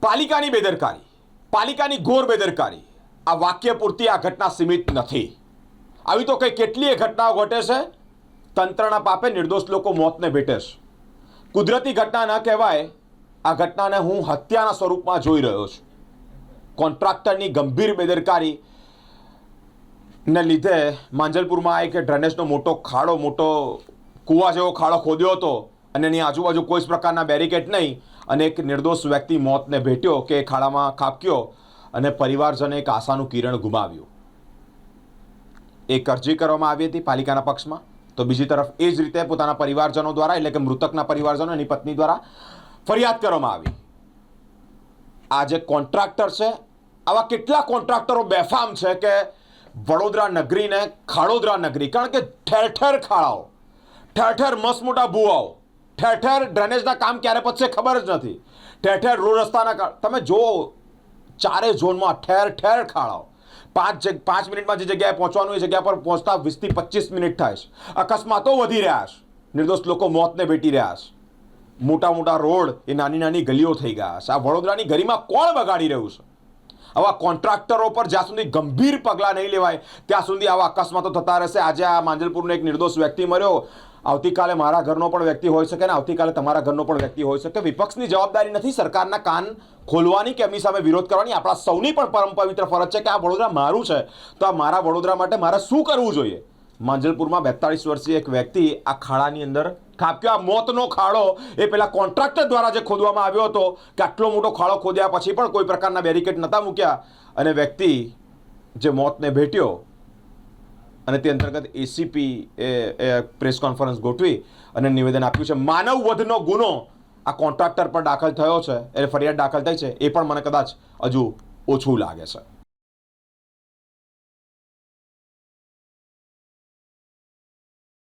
પાલિકાની બેદરકારી, પાલિકાની ઘોર બેદરકારી, આ વાક્ય પૂરતી આ ઘટના સીમિત નથી. આવી તો કઈ કેટલીય ઘટનાઓ ઘટે છે. તંત્રના પાપે નિર્દોષ લોકો મોતને ભેટે છે. કુદરતી ઘટના ન કહેવાય. આ ઘટનાને હું હત્યાના સ્વરૂપમાં જોઈ રહ્યો છું. કોન્ટ્રાક્ટરની ગંભીર બેદરકારી ને લીધે માંજલપુરમાં એક ડ્રેનેજનો મોટો ખાડો, મોટો કૂવા જેવો ખાડો ખોદ્યો હતો અને એની આજુબાજુ કોઈ જ પ્રકારના બેરિકેડ નહીં, અને એક નિર્દોષ વ્યક્તિ મોતને ભેટ્યો કે ખાડામાં ખાબક્યો અને પરિવારજને એક આશાનું કિરણ ગુમાવ્યું. એક અરજી કરવામાં આવી હતી પાલિકાના પક્ષમાં, તો બીજી તરફ એ જ રીતે પોતાના પરિવારજનો દ્વારા, એટલે કે મૃતકના પરિવારજનો, એની પત્ની દ્વારા ફરિયાદ કરવામાં આવી. આ જે કોન્ટ્રાક્ટર છે, આવા કેટલા કોન્ટ્રાક્ટરો બેફામ છે કે વડોદરા નગરીને ખાડોદરા નગરી, કારણ કે ઠેર ઠેર ખાડાઓ, ઠેર ઠેર મસ્ત મોટા ભૂવાઓ, ઠેર ઠેર ડ્રેનેજના કામ ક્યારે પતશે ખબર જ નથી, ઠેર ઠેર રોડ રસ્તાના તમે જુઓ, ચારે ઝોનમાં ઠેર ઠેર ખાડાઓ. 5 મિનિટમાં જે જગ્યાએ પહોંચવાનું એ જગ્યા પર પહોંચતા 20 થી 25 મિનિટ થાય છે. અકસ્માતો વધી રહ્યા છે, નિર્દોષ લોકો મોતને ભેટી રહ્યા છે. મોટા મોટા રોડ એ નાની નાની ગલીઓ થઈ ગયા છે. આ વડોદરાની ગરીમાં કોણ બગાડી રહ્યું છે? આવા કોન્ટ્રાક્ટરો પર જ્યાં સુધી ગંભીર પગલાં નહીં લેવાય ત્યાં સુધી આવા અકસ્માતો થતા રહેશે. આજે આ માંજલપુરનો એક નિર્દોષ વ્યક્તિ મર્યો, આવતીકાલે મારા ઘરનો પણ વ્યક્તિ હોઈ શકે ને આવતીકાલે તમારા ઘરનો પણ વ્યક્તિ હોઈ શકે. વિપક્ષની જવાબદારી નથી સરકારના કાન ખોલવાની કે એમની સામે વિરોધ કરવાની. આપણા સૌની પણ પરમ પવિત્ર ફરજ છે કે આ વડોદરા મારું છે, તો આ મારા વડોદરા માટે મારે શું કરવું જોઈએ. માંજલપુરમાં 42 વર્ષીય એક વ્યક્તિ આ ખાડાની અંદર ખાબક્યો. આ મોતનો ખાડો એ પેલા કોન્ટ્રાક્ટર દ્વારા જે ખોદવામાં આવ્યો હતો કે આટલો મોટો ખાડો ખોદ્યા પછી પણ કોઈ પ્રકારના બેરિકેડ નહોતા મૂક્યા અને વ્યક્તિ જે મોતને ભેટ્યો, અને તે અંતર્ગત એસીપી એ પ્રેસ કોન્ફરન્સ ગોઠવી અને નિવેદન આપ્યું છે. માનવ વધનો ગુનો આ કોન્ટ્રાક્ટર પર દાખલ થયો છે, એટલે ફરિયાદ દાખલ થઈ છે, એ પણ મને કદાચ હજુ ઓછું લાગે છે.